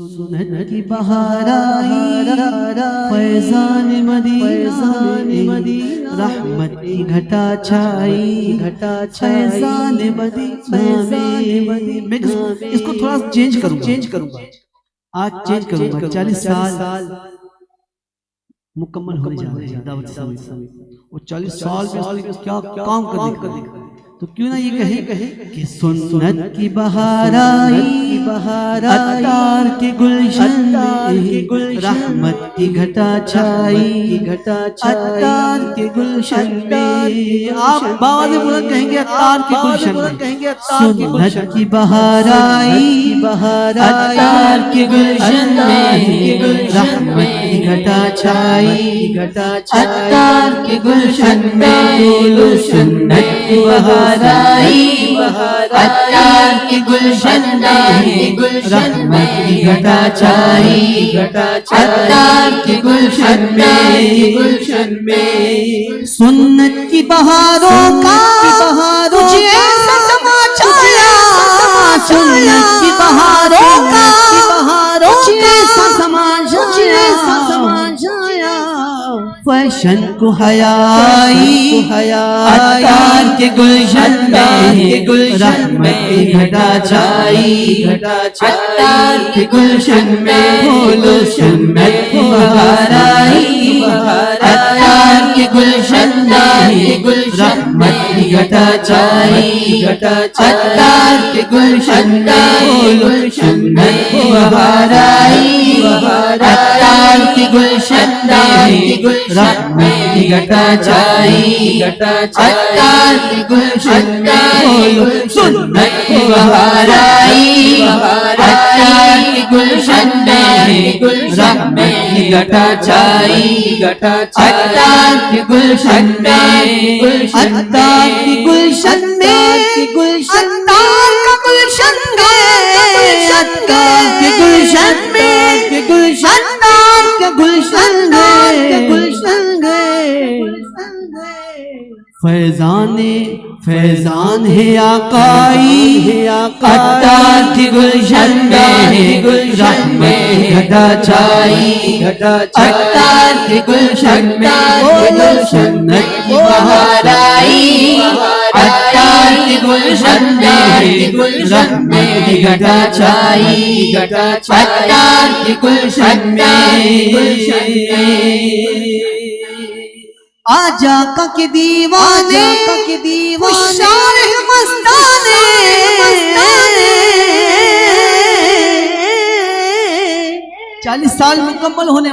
سنت کی بہار آئی فیضان مدینہ رحمت کی گھٹا چھائی فیضان مدینہ میں اس کو تھوڑا چینج کروں گا آج چینج کروں گا 40 سال مکمل ہونے جا رہے ہیں دعوت اسلامی اور 40 سال میں کیا کام کرنے کا تو کیوں نہ یہ کہے کہ سنت کی بہار آئی عطار کے گلشن میں رحمت کی گھٹا چھائی عطار کے گلشن میں آپ باوازِ بلند کہیں گے عطار کے گلشن میں سنت کی بہار آئی عطار کے گلشن میں رحمت کی گھٹا چھائی عطار کے گلشن میں سنت کی بہار آئی عطار کے گلشن میں رحمت کی گھٹا چھائی عطار کے گلشن میں سنت کی بہاروں کا کچھ ایسا سما چھایا سنت کی بہاروں کا کچھ ایسا سما چھایا فیشن کو حیائی عطار کے گلشن میں رحمت کی گھٹا چھائی عطار کے گلشن میں بولو سنت کی بہار آئی عطار کے گلشن میں رحمت کی گھٹا چھائی عطار کے گلشن میں بولو سنت کی بہار آئی عطار کے گلشن میں رحمت کی گھٹا چھائی عطار کے گلشن میں بولو سنت کی بہار آئی عطار کے گلشن میں رحمت کی گھٹا چھائی عطار کے گلشن میں عطار کے گلشن میں عطار کا گلشن میں عطار کے گلشن میں عطار کے گلشن فیضان ہے آقائی عطار کے گلشن میں رحمت کی گھٹا چھائی عطار کے گلشن میں بولو سنت کی بہار آئی عطار کے گلشن میں رحمت کی گھٹا چھائی عطار کے گلشن میں آجا کا کے دیوانے خوشار مستانے 40 سال مکمل ہونے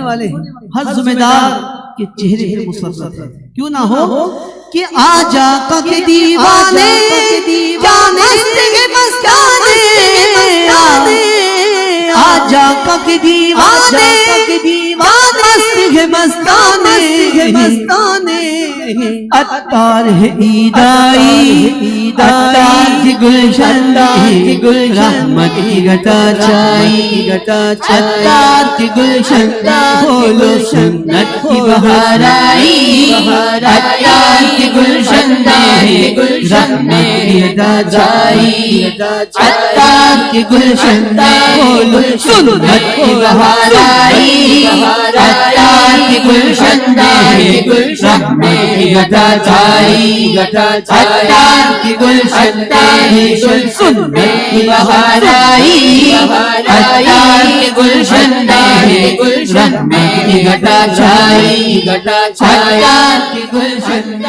والے ہر ذمہ دار کے چہرے پہ مسرت ہے کیوں نہ ہو کہ آجا کا کے دیوانے جانتے مستانے آجا کا کے دیوانے مستانے عطار ہے عیدائی عطار کی گلشن رحمت کی گھٹا چھائی عطار کی گلشن بولو سنت کی بہار آئی عطار کی گلشن رحمت کی گھٹا چھائی عطار کی گلشن بولو سنت کی بہار آئی عطار کی گلشن رحمت کی گھٹا چھائی عطار کی گلشن سنت کی بہار آئی عطار کی گلشن رحمت کی گھٹا چھائی عطار کی گلشن